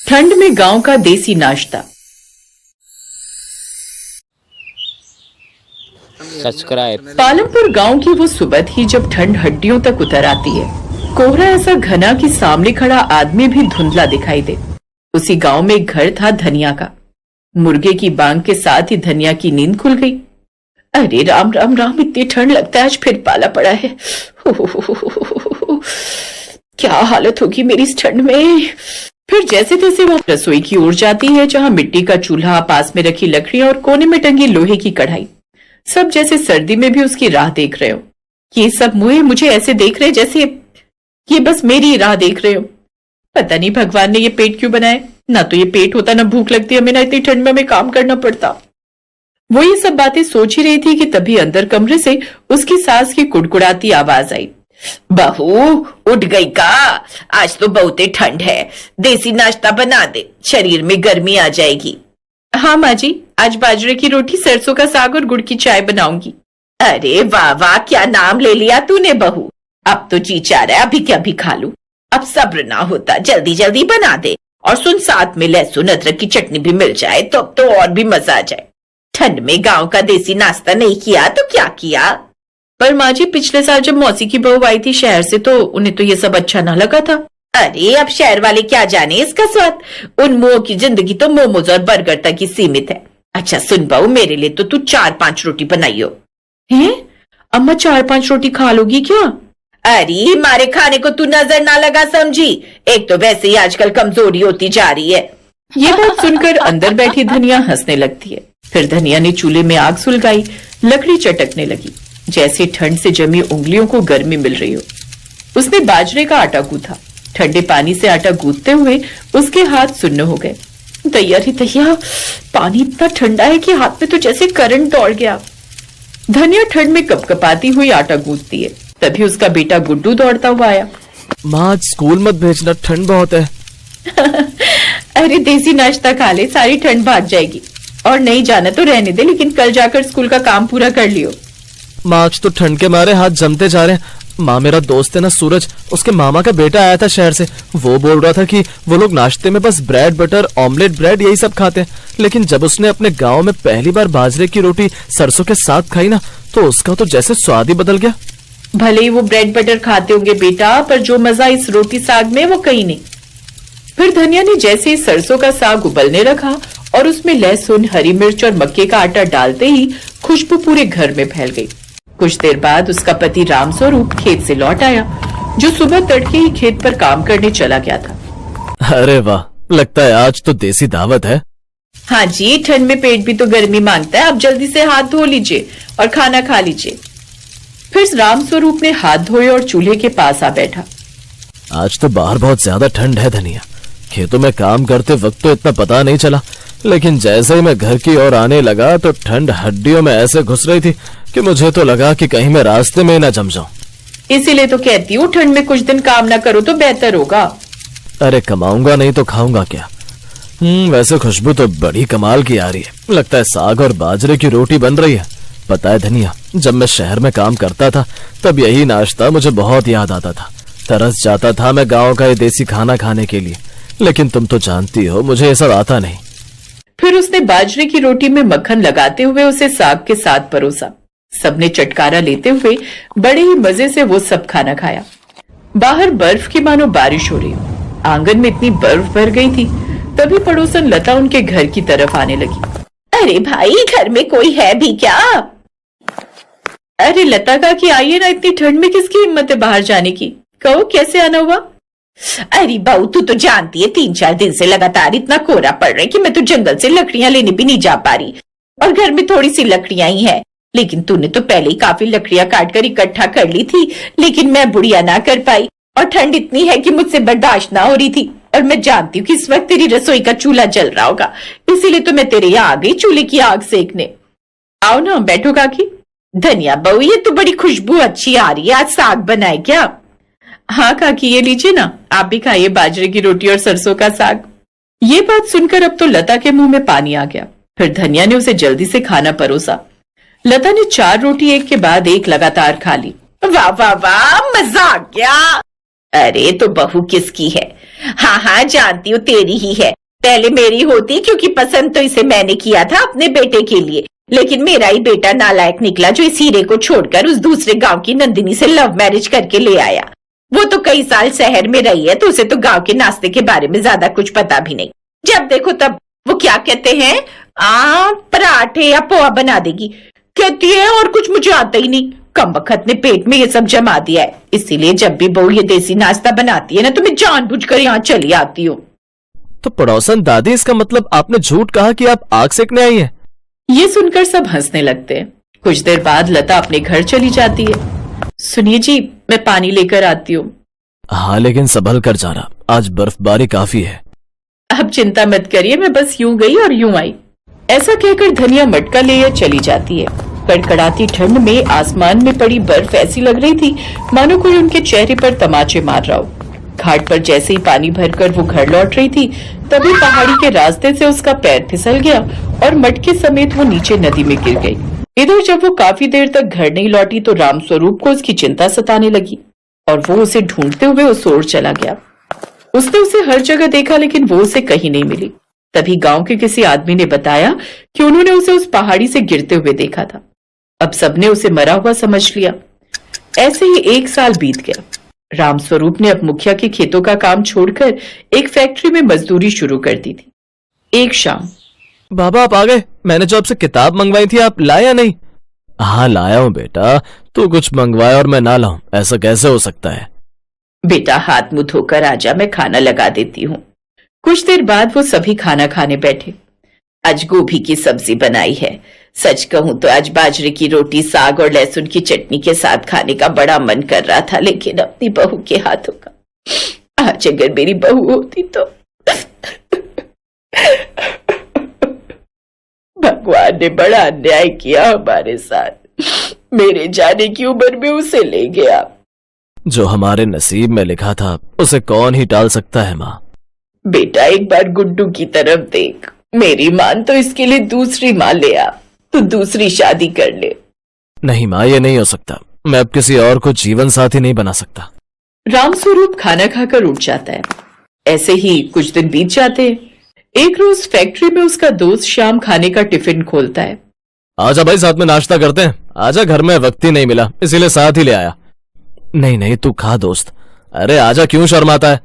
ठंड में गांव का देसी नाश्ता। सब्सक्राइब। पालमपुर गांव की वो सुबह थी जब ठंड हड्डियों तक उतर आती है। कोहरा ऐसा घना कि सामने खड़ा आदमी भी धुंधला दिखाई दे। उसी गांव में एक घर था धनिया का। मुर्गे की बांग के साथ ही धनिया की नींद खुल गई। अरे राम राम राम, इतनी ठंड लगता है आज फिर पाला पड़ा है। क्या हालत होगी मेरी इस ठंड में। फिर जैसे तैसे वो रसोई की ओर जाती है, जहां मिट्टी का चूल्हा, पास में रखी लकड़ियां और कोने में टंगी लोहे की कढ़ाई, सब जैसे सर्दी में भी उसकी राह देख रहे हो। ये सब मुझे ऐसे देख रहे जैसे ये बस मेरी राह देख रहे हो। पता नहीं भगवान ने ये पेट क्यों बनाए। ना तो ये पेट होता, ना भूख लगती, हमें ना इतनी ठंड में हमें काम करना पड़ता। वो ये सब बातें सोच ही रही थी कि तभी अंदर कमरे से उसकी सास की कुड़कुड़ाती आवाज आई। बहू उठ गई का? आज तो बहुत ठंड है, देसी नाश्ता बना दे, शरीर में गर्मी आ जाएगी। हाँ माँ जी, आज बाजरे की रोटी, सरसों का साग और गुड़ की चाय बनाऊंगी। अरे वाह वाह, क्या नाम ले लिया तूने बहू। अब तो जी चाह रहा है अभी क्या भी खा लूं। अब सब्र ना होता, जल्दी जल्दी बना दे। और सुन, साथ में लहसुन अदरक की चटनी भी मिल जाए तो और भी मजा आ जाए। ठंड में गांव का देसी नाश्ता नहीं किया तो क्या किया? पर माँ जी, पिछले साल जब मौसी की बहू आई थी शहर से तो उन्हें तो ये सब अच्छा ना लगा था। अरे अब शहर वाले क्या जाने इसका स्वाद। उन मुंह की जिंदगी तो मोमोज और बर्गर तक ही सीमित है। अच्छा सुन बहू, मेरे लिए तो तू 4-5 रोटी बनाइयो। हैं? अम्मा 4-5 रोटी खा लोगी क्या? अरे मारे खाने को तू नजर ना लगा समझी। एक तो वैसे ही आजकल कमजोरी होती जा रही है। ये बात सुनकर अंदर बैठी धनिया हंसने लगती है। फिर धनिया ने चूल्हे में आग सुलगाई, लकड़ी चटकने लगी, जैसे ठंड से जमी उंगलियों को गर्मी मिल रही हो। उसने बाजरे का आटा गूंथा। ठंडे पानी से आटा गूंथते हुए उसके हाथ सुन्न हो गए। दैया रे दैया, पानी इतना ठंडा है कि हाथ में तो जैसे करंट दौड़ गया। धनिया ठंड में कपकपाती हुई आटा गूंथती है। तभी उसका बेटा गुड्डू दौड़ता हुआ आया। माँ आज स्कूल मत भेजना, ठंड बहुत है। अरे देसी नाश्ता खा ले, सारी ठंड भाग जाएगी। और नहीं जाना तो रहने दे, लेकिन कल जाकर स्कूल का काम पूरा कर लियो। माँ आज तो ठंड के मारे हाथ जमते जा रहे हैं। माँ मेरा दोस्त है ना सूरज, उसके मामा का बेटा आया था शहर से। वो बोल रहा था कि वो लोग नाश्ते में बस ब्रेड बटर, ऑमलेट ब्रेड यही सब खाते हैं। लेकिन जब उसने अपने गांव में पहली बार बाजरे की रोटी सरसों के साथ खाई ना, तो उसका तो जैसे स्वाद ही बदल गया। भले ही वो ब्रेड बटर खाते होंगे बेटा, पर जो मजा इस रोटी साग में वो कहीं नहीं। फिर धनिया ने जैसे ही सरसों का साग उबलने रखा और उसमें लहसुन, हरी मिर्च और मक्के का आटा डालते ही खुशबू पूरे घर में फैल गई। कुछ देर बाद उसका पति रामस्वरूप खेत से लौट आया, जो सुबह तड़के ही खेत पर काम करने चला गया था। अरे वाह, लगता है आज तो देसी दावत है। हाँ जी, ठंड में पेट भी तो गर्मी मांगता है। अब जल्दी से हाथ धो लीजिए और खाना खा लीजिए। फिर रामस्वरूप ने हाथ धोए और चूल्हे के पास आ बैठा। आज तो बाहर बहुत ज्यादा ठंड है धनिया। खेतों में काम करते वक्त तो इतना पता नहीं चला, लेकिन जैसे ही मैं घर की ओर आने लगा तो ठंड हड्डियों में ऐसे घुस रही थी कि मुझे तो लगा कि कहीं मैं रास्ते में ना जम जाऊं। इसीलिए तो कहती हूँ ठंड में कुछ दिन काम ना करो तो बेहतर होगा। अरे कमाऊंगा नहीं तो खाऊंगा क्या? वैसे खुशबू तो बड़ी कमाल की आ रही है। लगता है साग और बाजरे की रोटी बन रही है। पता है धनिया, जब मैं शहर में काम करता था तब यही नाश्ता मुझे बहुत याद आता था। तरस जाता था मैं गाँव का ये देसी खाना खाने के लिए। लेकिन तुम तो जानती हो मुझे ये सब आता नहीं। फिर उसने बाजरे की रोटी में मक्खन लगाते हुए उसे साग के साथ परोसा। सबने चटकारा लेते हुए बड़े ही मजे से वो सब खाना खाया। बाहर बर्फ की मानो बारिश हो रही हो। आंगन में इतनी बर्फ भर गई थी। तभी पड़ोसन लता उनके घर की तरफ आने लगी। अरे भाई, घर में कोई है भी क्या? अरे लता का कि आइए ना, इतनी ठंड में किसकी हिम्मत है बाहर जाने की? कहो कैसे आना हुआ? अरे बहू, तू तो जानती है 3-4 दिन से लगातार इतना कोहरा पड़ रहा है कि मैं तो जंगल से लकड़ियां लेने भी नहीं जा पा रही। और घर में थोड़ी सी लकड़ियां ही है। लेकिन तूने तो पहले ही काफी लकड़ियां काट कर इकट्ठा कर ली थी, लेकिन मैं बुढ़िया ना कर पाई। और ठंड इतनी है कि मुझसे बर्दाश्त ना हो रही थी। और मैं जानती हूँ कि इस वक्त तेरी रसोई का चूल्हा जल रहा होगा, इसीलिए तो मैं तेरे यहाँ आ गई चूल्हे की आग सेकने। आओ ना, बैठो काकी। धनिया बहू, ये तो बड़ी खुशबू अच्छी आ रही है। आज साग बनाए क्या? हाँ काकी, ये लीजिए ना, आप भी खाइए बाजरे की रोटी और सरसों का साग। ये बात सुनकर अब तो लता के मुंह में पानी आ गया। फिर धनिया ने उसे जल्दी से खाना परोसा। लता ने 4 रोटी एक के बाद एक लगातार खा ली। वाह वाह वाह, मजा आ गया। अरे तो बहू किसकी है? हाँ हाँ, जानती हूँ तेरी ही है। पहले मेरी होती, क्योंकि पसंद तो इसे मैंने किया था अपने बेटे के लिए, लेकिन मेरा ही बेटा नालायक निकला जो इस हीरे को छोड़कर उस दूसरे गांव की नंदिनी से लव मैरिज करके ले आया। वो तो कई साल शहर में रही है, तो उसे तो गांव के नाश्ते के बारे में ज्यादा कुछ पता भी नहीं। जब देखो तब वो क्या कहते हैं, पराठे या पोहा बना देगी कहती है, और कुछ मुझे आता ही नहीं। कमबख्त ने पेट में ये सब जमा दिया है, इसीलिए जब भी बहू ये देसी नाश्ता बनाती है ना, तो मैं जानबूझकर यहाँ चली आती हूँ। तो पड़ोसन दादी, इसका मतलब आपने झूठ कहा कि आप आग सेकने आई हैं? ये सुनकर सब हंसने लगते हैं। कुछ देर बाद लता अपने घर चली जाती है। सुनिए जी, मैं पानी लेकर आती हूँ। हाँ, लेकिन संभल कर जाना, आज बर्फबारी काफी है। आप चिंता मत करिए, मैं बस यूं गई और यूं आई। ऐसा कहकर धनिया मटका लेकर चली जाती है। कड़कड़ाती ठंड में आसमान में पड़ी बर्फ ऐसी लग रही थी मानो कोई उनके चेहरे पर तमाचे मार रहा हो। घाट पर जैसे ही पानी भरकर वो घर लौट रही थी, तभी पहाड़ी के रास्ते से उसका पैर फिसल गया और मटके समेत वो नीचे नदी में गिर गई। इधर जब वो काफी देर तक घर नहीं लौटी तो रामस्वरूप को उसकी चिंता सताने लगी और वो उसे ढूंढते हुए उस ओर चला गया। उसने उसे हर जगह देखा, लेकिन वो उसे कहीं नहीं मिली। तभी गांव के किसी आदमी ने बताया कि उन्होंने उसे उस पहाड़ी से गिरते हुए देखा था। अब सबने उसे मरा हुआ समझ लिया। ऐसे ही 1 साल बीत गया। रामस्वरूप ने अब मुखिया के खेतों का काम छोड़कर एक फैक्ट्री में मजदूरी शुरू कर दी थी। एक शाम, बाबा आप आ गए। मैंने जो आपसे किताब मंगवाई थी, आप लाया नहीं? हाँ लाया हूँ बेटा। तू कुछ मंगवाया और मैं ना लाऊं, ऐसा कैसे हो सकता है? बेटा हाथ मुंह धोकर आजा, मैं खाना लगा देती हूँ। कुछ देर बाद वो सभी खाना खाने बैठे। आज गोभी की सब्जी बनाई है। सच कहूं तो आज बाजरे की रोटी, साग और लहसुन की चटनी के साथ खाने का बड़ा मन कर रहा था, लेकिन अपनी बहू के हाथों का। आज अगर मेरी बहू होती तो। भगवान ने बड़ा अन्याय किया हमारे साथ। मेरे जाने की उम्र में उसे ले गया। जो हमारे नसीब में लिखा था उसे कौन ही टाल सकता है माँ। बेटा एक बार गुड्डू की तरफ देख। मेरी मान तो इसके लिए दूसरी माँ ले आ। तू दूसरी शादी कर ले। नहीं माँ, ये नहीं हो सकता। मैं अब किसी और को जीवन साथी नहीं बना सकता। रामस्वरूप खाना खाकर उठ जाता है। ऐसे ही कुछ दिन बीत जाते हैं। एक रोज फैक्ट्री में उसका दोस्त श्याम खाने का टिफिन खोलता है। आजा भाई, साथ में नाश्ता करते हैं। आजा, घर में वक्त ही नहीं मिला, इसीलिए साथ ही ले आया। नहीं नहीं, तू खा दोस्त। अरे आजा, क्यों शर्माता है?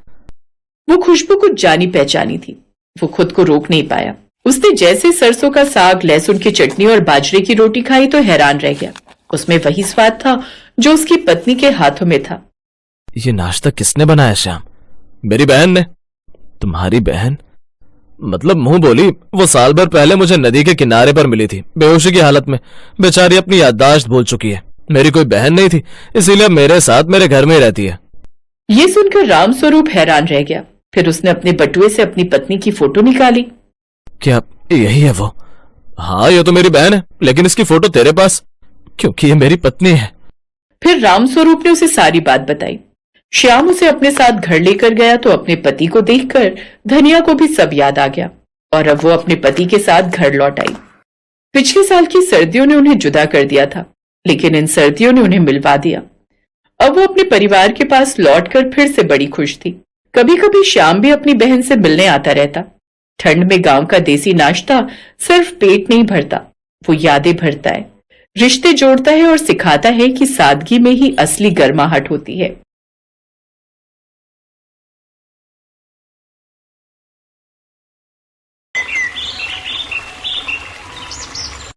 वो खुशबू कुछ जानी पहचानी थी। वो खुद को रोक नहीं पाया। उसने जैसे सरसों का साग, लहसुन की चटनी और बाजरे की रोटी खाई तो हैरान रह गया। उसमें वही स्वाद था जो उसकी पत्नी के हाथों में था। ये नाश्ता किसने बनाया श्याम? मेरी बहन ने। तुम्हारी बहन? मतलब मुंह बोली। वो साल भर पहले मुझे नदी के किनारे पर मिली थी, बेहोशी की हालत में। बेचारी अपनी याददाश्त भूल चुकी है। मेरी कोई बहन नहीं थी, इसीलिए मेरे साथ मेरे घर में ही रहती है। ये सुनकर रामस्वरूप हैरान रह गया। फिर उसने अपने बटुए से अपनी पत्नी की फोटो निकाली। क्या यही है वो? हाँ, ये तो मेरी बहन है, लेकिन इसकी फोटो तेरे पास, क्योंकि ये मेरी पत्नी है। फिर रामस्वरूप ने उसे सारी बात बताई। श्याम उसे अपने साथ घर लेकर गया तो अपने पति को देखकर धनिया को भी सब याद आ गया और अब वो अपने पति के साथ घर लौट आई। पिछले साल की सर्दियों ने उन्हें जुदा कर दिया था, लेकिन इन सर्दियों ने उन्हें मिलवा दिया। अब वो अपने परिवार के पास लौटकर फिर से बड़ी खुश थी। कभी कभी श्याम भी अपनी बहन से मिलने आता रहता। ठंड में गांव का देसी नाश्ता सिर्फ पेट नहीं भरता, वो यादें भरता है, रिश्ते जोड़ता है और सिखाता है कि सादगी में ही असली गर्माहट होती है।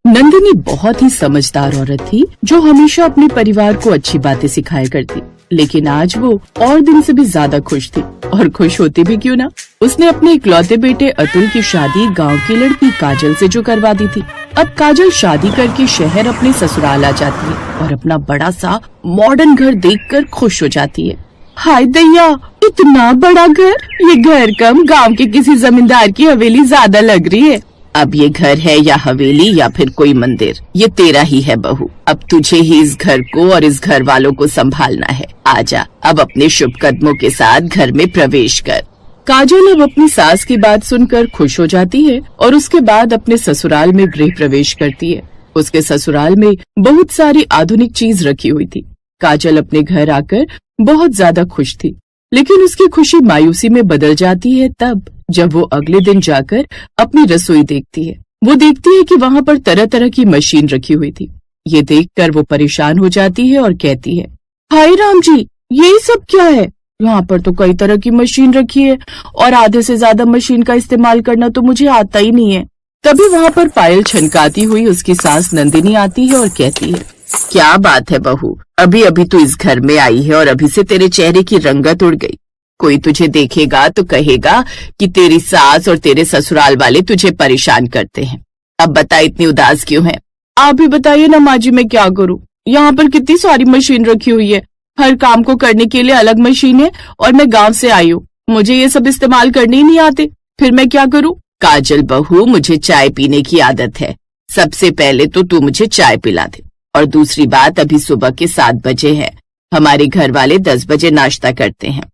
नंदिनी बहुत ही समझदार औरत थी जो हमेशा अपने परिवार को अच्छी बातें सिखाया करती, लेकिन आज वो और दिन से भी ज्यादा खुश थी। और खुश होती भी क्यों ना, उसने अपने इकलौते बेटे अतुल की शादी गांव की लड़की काजल से जो करवा दी थी। अब काजल शादी करके शहर अपने ससुराल आ जाती है और अपना बड़ा सा मॉडर्न घर देखकर खुश हो जाती है। हाय दैया, इतना बड़ा घर! ये घर कम गांव के किसी जमींदार की हवेली ज्यादा लग रही है। अब ये घर है या हवेली या फिर कोई मंदिर, ये तेरा ही है बहू। अब तुझे ही इस घर को और इस घर वालों को संभालना है। आजा, अब अपने शुभ कदमों के साथ घर में प्रवेश कर। काजल अब अपनी सास की बात सुनकर खुश हो जाती है और उसके बाद अपने ससुराल में गृह प्रवेश करती है। उसके ससुराल में बहुत सारी आधुनिक चीज रखी हुई थी। काजल अपने घर आकर बहुत ज्यादा खुश थी, लेकिन उसकी खुशी मायूसी में बदल जाती है तब जब वो अगले दिन जाकर अपनी रसोई देखती है। वो देखती है कि वहाँ पर तरह तरह की मशीन रखी हुई थी। ये देखकर वो परेशान हो जाती है और कहती है, हाय राम जी, ये सब क्या है? यहाँ पर तो कई तरह की मशीन रखी है और आधे से ज्यादा मशीन का इस्तेमाल करना तो मुझे आता ही नहीं है। तभी वहाँ पर पायल छनकाती हुई उसकी सास नंदिनी आती है और कहती है, क्या बात है बहू, अभी अभी तू इस घर में आई है और अभी से तेरे चेहरे की रंगत उड़ गई। कोई तुझे देखेगा तो कहेगा कि तेरी सास और तेरे ससुराल वाले तुझे परेशान करते हैं। अब बता, इतनी उदास क्यों है? आप ही बताइए ना माँ जी, मैं क्या करूँ? यहाँ पर कितनी सारी मशीन रखी हुई है, हर काम को करने के लिए अलग मशीन है और मैं गांव से आई हूँ, मुझे ये सब इस्तेमाल करने ही नहीं आते, फिर मैं क्या करूँ? काजल बहू, मुझे चाय पीने की आदत है। सबसे पहले तो तू मुझे चाय पिला दे, और दूसरी बात, अभी सुबह के 7 बजे है। हमारे घर वाले 10 बजे नाश्ता करते हैं।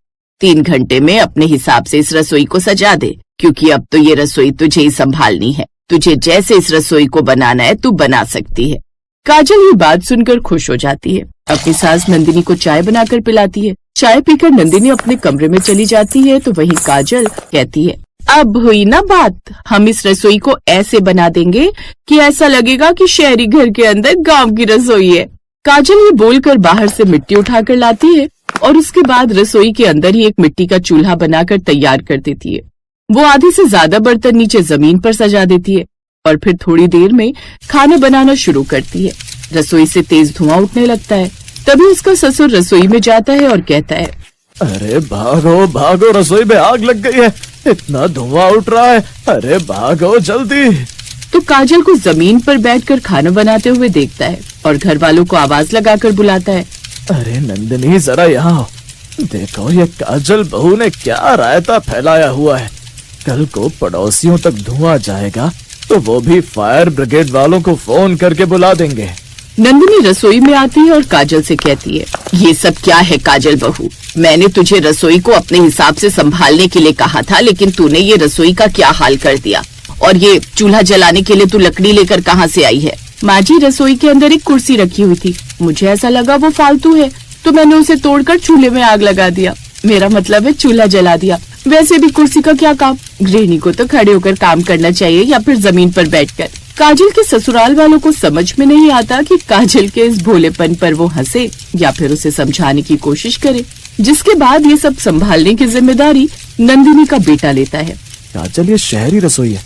3 घंटे में अपने हिसाब से इस रसोई को सजा दे, क्योंकि अब तो ये रसोई तुझे ही संभालनी है। तुझे जैसे इस रसोई को बनाना है तू बना सकती है। काजल ये बात सुनकर खुश हो जाती है, अपनी सास नंदिनी को चाय बनाकर पिलाती है। चाय पीकर नंदिनी अपने कमरे में चली जाती है तो वहीं काजल कहती है, अब हुई ना बात, हम इस रसोई को ऐसे बना देंगे कि ऐसा लगेगा कि शहरी घर के अंदर गांव की रसोई है। काजल ये बोलकर बाहर से मिट्टी उठाकर लाती है और उसके बाद रसोई के अंदर ही एक मिट्टी का चूल्हा बनाकर तैयार कर देती है। वो आधे से ज्यादा बर्तन नीचे जमीन पर सजा देती है और फिर थोड़ी देर में खाना बनाना शुरू करती है। रसोई से तेज धुआं उठने लगता है। तभी उसका ससुर रसोई में जाता है और कहता है, अरे भागो भागो, रसोई में आग लग गई है, इतना धुआं उठ रहा है, अरे भागो जल्दी। तो काजल को जमीन पर बैठकर खाना बनाते हुए देखता है और घर वालों को आवाज लगाकर बुलाता है, अरे नंदिनी, जरा यहाँ आओ, देखो ये काजल बहू ने क्या रायता फैलाया हुआ है। कल को पड़ोसियों तक धुआं जाएगा तो वो भी फायर ब्रिगेड वालों को फोन करके बुला देंगे। नंदिनी रसोई में आती है और काजल से कहती है, ये सब क्या है काजल बहू? मैंने तुझे रसोई को अपने हिसाब से संभालने के लिए कहा था, लेकिन तूने ये रसोई का क्या हाल कर दिया। और ये चूल्हा जलाने के लिए तू लकड़ी लेकर कहाँ से आई है? माँ जी, रसोई के अंदर एक कुर्सी रखी हुई थी, मुझे ऐसा लगा वो फालतू है तो मैंने उसे तोड़कर चूल्हे में आग लगा दिया। मेरा मतलब है चूल्हा जला दिया। वैसे भी कुर्सी का क्या काम, गृहिणी को तो खड़े होकर काम करना चाहिए या फिर जमीन पर बैठकर। काजल के ससुराल वालों को समझ में नहीं आता कि काजल के इस भोलेपन पर वो हंसे या फिर उसे समझाने की कोशिश करे, जिसके बाद ये सब संभालने की जिम्मेदारी नंदिनी का बेटा लेता है। काजल, ये शहरी रसोई है,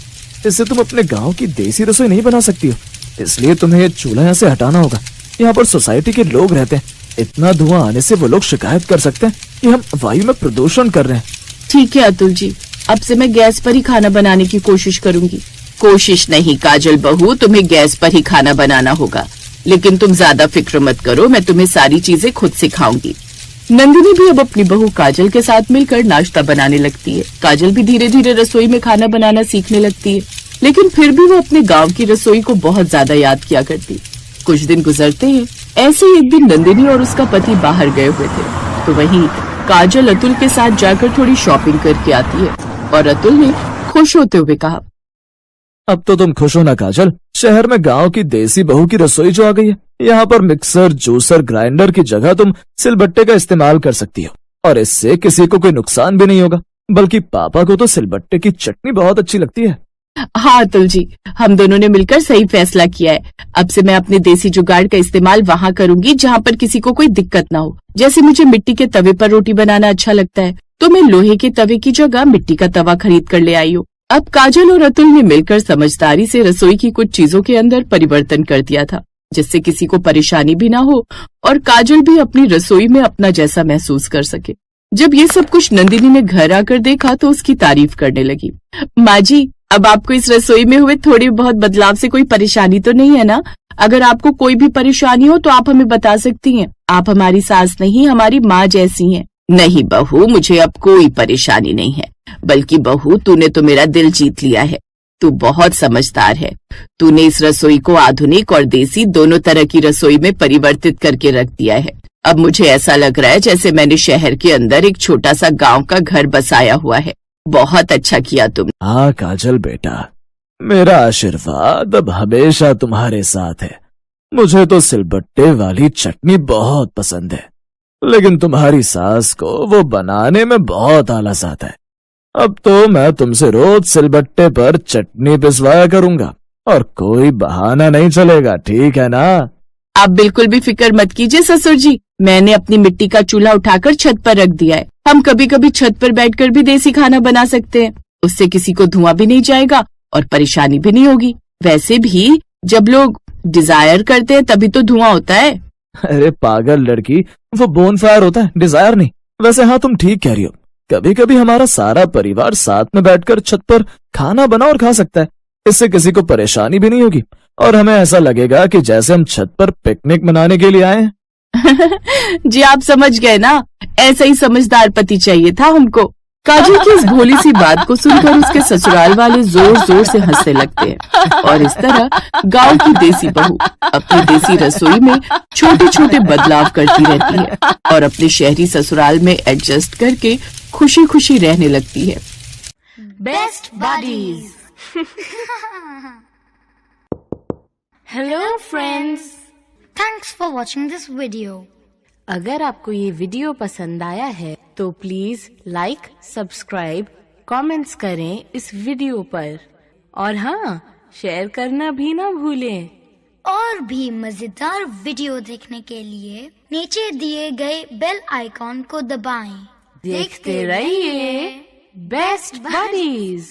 इससे तुम अपने गांव की देसी रसोई नहीं बना सकती हो, इसलिए तुम्हें ये चूल्हा यहाँ से हटाना होगा। यहाँ पर सोसाइटी के लोग रहते हैं, इतना धुआं आने से वो लोग शिकायत कर सकते हैं कि हम वायु में प्रदूषण कर रहे हैं। ठीक है अतुल जी, अब से मैं गैस पर ही खाना बनाने की कोशिश करूंगी। कोशिश नहीं काजल बहू, तुम्हें गैस पर ही खाना बनाना होगा, लेकिन तुम ज्यादा फिक्र मत करो, मैं तुम्हें सारी चीजें खुद सिखाऊंगी। नंदिनी भी अब अपनी बहू काजल के साथ मिलकर नाश्ता बनाने लगती है। काजल भी धीरे धीरे रसोई में खाना बनाना सीखने लगती है, लेकिन फिर भी वो अपने गांव की रसोई को बहुत ज्यादा याद किया करती। कुछ दिन गुजरते हैं। ऐसे ही एक दिन नंदिनी और उसका पति बाहर गए हुए थे, तो वहीं काजल अतुल के साथ जाकर थोड़ी शॉपिंग करके आती है और अतुल ने खुश होते हुए कहा, अब तो तुम खुश हो ना काजल, शहर में गांव की देसी बहू की रसोई जो आ गई है। यहाँ पर मिक्सर, जूसर, ग्राइंडर की जगह तुम सिलबट्टे का इस्तेमाल कर सकती हो और इससे किसी को कोई नुकसान भी नहीं होगा। बल्कि पापा को तो सिलबट्टे की चटनी बहुत अच्छी लगती है। हाँ अतुल जी, हम दोनों ने मिलकर सही फैसला किया है। अब से मैं अपने देसी जुगाड़ का इस्तेमाल वहाँ करूंगी जहाँ पर किसी को कोई दिक्कत ना हो। जैसे मुझे मिट्टी के तवे पर रोटी बनाना अच्छा लगता है, तो मैं लोहे के तवे की जगह मिट्टी का तवा खरीद कर ले आई हूँ। अब काजल और अतुल ने मिलकर समझदारी से रसोई की कुछ चीजों के अंदर परिवर्तन कर दिया था, जिससे किसी को परेशानी भी ना हो और काजल भी अपनी रसोई में अपना जैसा महसूस कर सके। जब ये सब कुछ नंदिनी ने घर आकर देखा तो उसकी तारीफ करने लगी। माँ जी, अब आपको इस रसोई में हुए थोड़ी बहुत बदलाव से कोई परेशानी तो नहीं है ना? अगर आपको कोई भी परेशानी हो तो आप हमें बता सकती हैं। आप हमारी सास नहीं, हमारी माँ जैसी हैं। नहीं बहू, मुझे अब कोई परेशानी नहीं है। बल्कि बहू, तूने तो मेरा दिल जीत लिया है। तू बहुत समझदार है। तूने इस रसोई को आधुनिक और देसी दोनों तरह की रसोई में परिवर्तित करके रख दिया है। अब मुझे ऐसा लग रहा है जैसे मैंने शहर के अंदर एक छोटा सा गांव का घर बसाया हुआ है। बहुत अच्छा किया तुम। हाँ काजल बेटा, मेरा आशीर्वाद अब हमेशा तुम्हारे साथ है। मुझे तो सिलबट्टे वाली चटनी बहुत पसंद है। लेकिन तुम्हारी सास को वो बनाने में बहुत आलस आता है। अब तो मैं तुमसे रोज सिलबट्टे पर चटनी पिसवाया करूंगा और कोई बहाना नहीं चलेगा, ठीक है ना? आप बिल्कुल भी फिक्र मत कीजिए ससुर जी, मैंने अपनी मिट्टी का चूल्हा उठाकर छत पर रख दिया है। हम कभी कभी छत पर बैठकर भी देसी खाना बना सकते हैं। उससे किसी को धुआं भी नहीं जाएगा और परेशानी भी नहीं होगी। वैसे भी जब लोग डिजायर करते हैं तभी तो धुआं होता है। अरे पागल लड़की, वो बोनफायर होता है, डिजायर नहीं। वैसे हाँ, तुम ठीक कह रही हो। कभी कभी हमारा सारा परिवार साथ में बैठकर छत पर खाना बना और खा सकता है। इससे किसी को परेशानी भी नहीं होगी और हमें ऐसा लगेगा कि जैसे हम छत पर पिकनिक मनाने के लिए आए हैं। जी आप समझ गए ना, ऐसा ही समझदार पति चाहिए था हमको। काजल की इस भोली सी बात को सुनकर उसके ससुराल वाले जोर जोर से हंसने लगते हैं और इस तरह गांव की देसी बहू अपनी देसी रसोई में छोटे छोटे बदलाव करती रहती है और अपने शहरी ससुराल में एडजस्ट करके खुशी खुशी रहने लगती है। Best buddies. Hello friends, Thanks for watching this video. अगर आपको ये वीडियो पसंद आया है तो प्लीज लाइक, सब्सक्राइब, कमेंट्स करें इस वीडियो पर और हाँ, शेयर करना भी ना भूलें। और भी मजेदार वीडियो देखने के लिए नीचे दिए गए बेल आइकॉन को दबाएं। देखते रहिए बेस्ट बडीज।